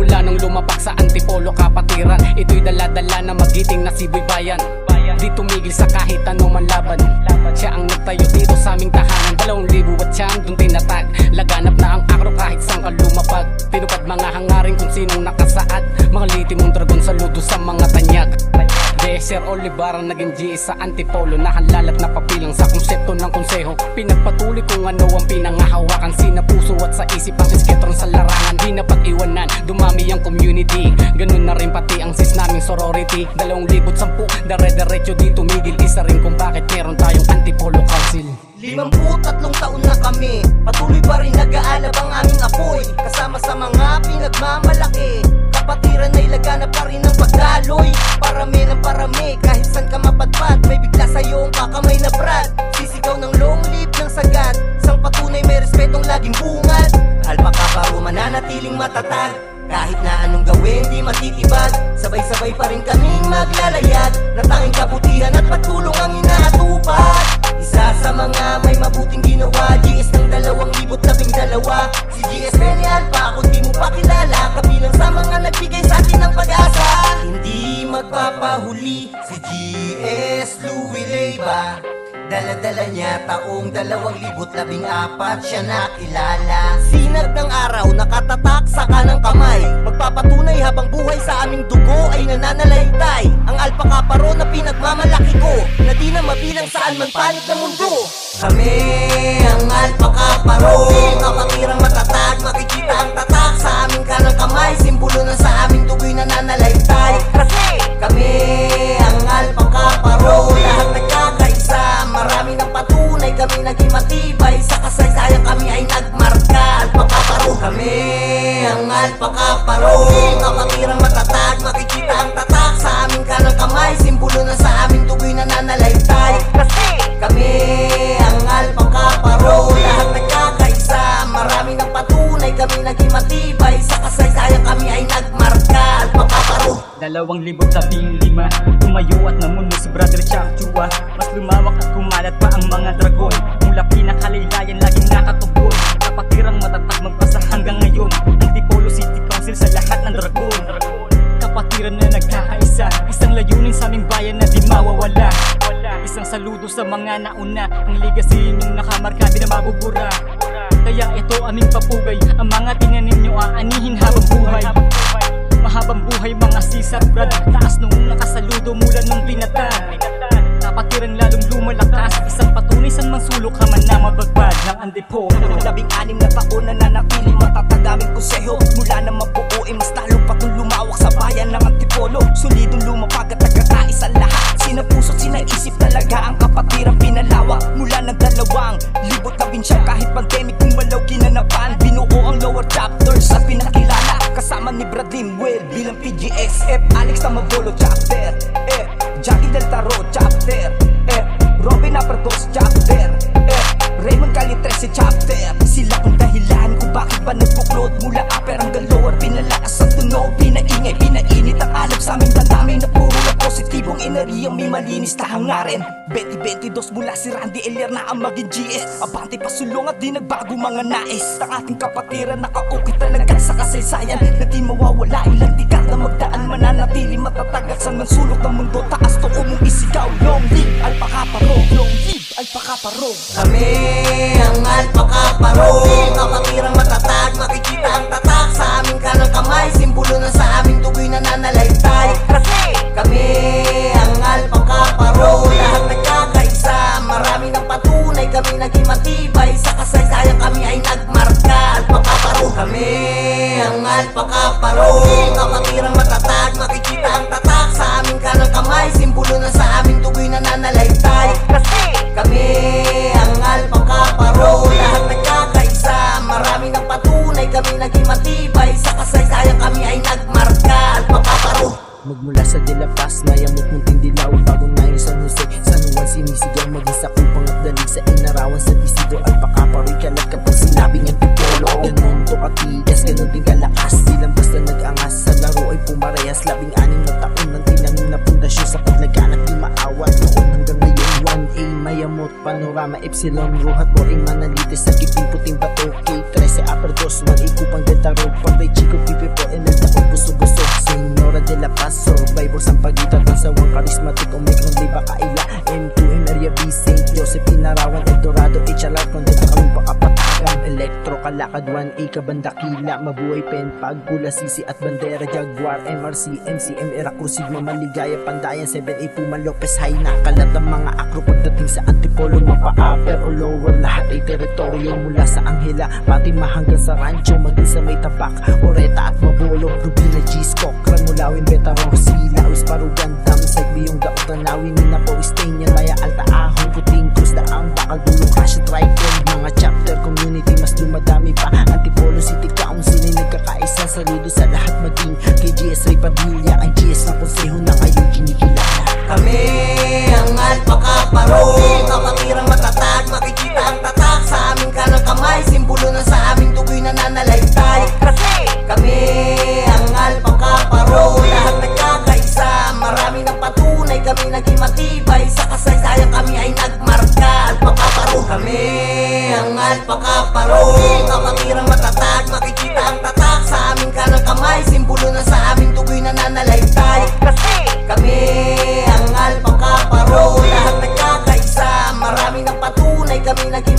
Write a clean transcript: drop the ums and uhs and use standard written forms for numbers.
Mula nung lumapak sa Antipolo kapatiran, ito'y dala-dala na magiting na Siboy Bayan. Di tumigil sa kahit anong manlaban. Siya ang nagtayo dito sa aming tahanan. 2,000 at siyang dun tinatag. Laganap na ang akro kahit saan ka lumapag. Tinupad mga hangarin kung sinong nakasaad. Mga litimong dragon saludo sa mga tanyag. Sir Olivar ang naging GS sa Antipolo. Nahanlalat na papilang sa konsepto ng konseho. Pinagpatuloy kung ano ang pinangahawakan. Sinapuso at sa isip ang isketron sa larangan. Di na pag-iwanan, dumami ang community. Ganun na rin pati ang sis naming sorority. 2010, dare-derecho di tumigil. Isa rin kung bakit meron tayong Antipolo Council. 53 taon na kami, patuloy pa rin nag-aalab ang aming apoy. Kasama sa mga pinagmamalaki, kapatiran ay laganap pa rin ang pagdaloy. Parami ng parami, kahit saan ka mapadpad, may bigla sa'yo ang kakamay na brad. Sisigaw ng long live ng sagat, sang patunay may respetong laging bungad. Alpaka paro mananatiling matatag, kahit na anong gawin di matitibag. Sabay-sabay pa rin kaming maglalayag, na tanging kabutihan at pagtulong ang inaatupag. Isa sa mga may mabuting ginawa, GS ng 2012. Si GS Benny Alpha, kung di mo pa kilala, kabilang sa mga nagbigay sa akin ng pag-asa. Hindi magpapahuli si GS Louie Leyva, dala-dala niya taong 2014 siya nakilala. Sinag ng araw, nakatatak sa kanang kamay, magpapatunay habang buhay sa aming dugo ay nananalaytay. Ang Alpaka Paro na pinagmamalaki ko, na di na mabilang saan man panig ng mundo. Kami ang Alpaka Paro, kapakirang matatag, makikita ang tatak sa aming kanang kamay. Simbolo na sa aming dugo'y nananalaytay. Kasi kami ang Alpaka Paro, lahat nagkakaisa, marami ng patunay, kami naging matibay. Sa kasaysayan kami ay nagmarka. Alpaka Paro, kami ang Alpaka Paro, kapakirang matatag, makikita ang tatak sa aming kanang kamay. Simbolo na sa aming dugo'y nananalaytay. Kasi kami ang Alpaka Paro, lahat nagkakaisa, marami ng patunay, kami naging matibay. Sa kasaysayan kami ay nagmarka. Alpaka Paro. 2015, tumayo at namuno si Brother Chuck Chua. Mas lumawak at kumalat pa ang mga dragon. Mula pinakalaylayan laging nakatugon, kapatirang matatag magpasa hanggang ngayon. Antipolo City Council sa lahat ng dragon. Kapatiran na nagkakaisa, isang layunin sa aming bayan na di mawawala. Isang saludo sa mga nauna, ang legacy ninyong nakamarka di na mabubura. Kaya ito aming papugay, ang mga tinanim nyo aanihin habang buhay. Mahabang buhay mga sisat brad, taas noong nakasaludo mula nung pinatag. Kapatirang lalong lumalakas, isang patunay sa mansulok ka man na mabagbad ng Antipolo. 16 na taon na nanatili matatag aming konseho. Mula na mabuo ay mas lalo pa itong lumawak sa bayan ng Antipolo. Solidong lumapag at nagkakais ang lahat, sinapuso't sinaisip talaga ang kapatirang pinalawak. Mula ng 2019 kahit pandemic kumalaw kinanapan, binuo ang lower chapters at pinakilala. Kasama ni Brad Limwell bilang PGSF, Alex Tamabolo chapter, Jackie Del Taro chapter, Robin Apertos chapter, Raymond Calitrese chapter. Sila kung dahilan kung bakit ba nagbuklod mula upper hanggang lower. Pinalakas ang tunog, pinaingay, pinainit ang alab sa aming damdamin na puro na positibong enerhiyang may malinis na hangarin. 2022 mula si Randy Elier na ang maging GS. Abante pasulong at di nagbago mga nais. Ang ating kapatiran nakaukit talaga sa kasaysayan, na di mawawala ilang dekada magdaan. Mananatili matatag at sa mansulok ng mundo. Taas to mong isigaw, long live Alpaka Paro, long live Alpaka Paro. Kami ang Alpaka Paro, kapakirang matatag, makikita ang tatak sa aming kanang kamay. Simbolo na sa aming dugo'y nananalaytay. Kasi kami ang Alpaka Paro, lahat nagkakaisa, marami ng patunay, kami naging matibay. Sa kasaysayan kami ay nagmarka. Alpaka Paro, kami ang Alpaka Paro, kapakirang matatag, makikita ang tatak sa aming kanang kamay. Simbolo na sa aming dugo'y nananalaytay. Kasi kami ang Alpaka Paro, lahat nagkakaisa, Epsilon Ruhat Boring Manalites sa giping puting bato K13 Upper 2 1 Ikupang Delta Road Panday Chico Pipe po ML Taong Busog-busog Senora de la Paz Survivor sa pagitan Tansawang Charismatic Omicron Di ba kaila M2M Area B St. Joseph Pinarawan Eldorado HLR Condeta kaming pakapatagan Electro Kalakad 1A Kabandakila Mabuhay Penpag Pula Sisi at Bandera Jaguar MRC MCM Era Cruz Sigma Maligaya Pandayan 7A Puma Lopez High Nakalat ang mga akro pagdating sa Antipolo Mapa-upper o lower Lahat ay teritoryo mula sa Anghela Fatima hanggang sa Rancho Maging sa may Tapak Oreta at Mabolo Rubina G-Scock Mulawin Beta Rosila Usparugan Damsag Biyong Daot Tanawin Ninapo Estenia Maya Alta Ahong Puting Cruz Daang Bakal Dulong Kasya Tricol Mga chapter community Mas dumadami pa Antipolo City Council ay nagkakaisa Saludo sa lahat maging KGS Ray Padilla Ang GS ng konseho na ngayon kinikilala Kami ang Alpaka Parol Kapatirang matatag, makikita ang tatak Sa aming kanang kamay, simbolo na sa aming tugoy na nanalaystay Kasi kami ang Alpaka Parol Lahat nagkakaisa, marami ng patunay Kami naging matibay, sa kasaysayan kami ay nagmarka Alpaka Parol Kami ang Alpaka Parol Kapatirang matatag, makikita ang tatak Sa aming kanang kamay, simbolo na sa aming tugoy na nanalaystay Kasi kami ang Alpaka Parol Lahat nagkakaisa, marami ng patunay Kami naging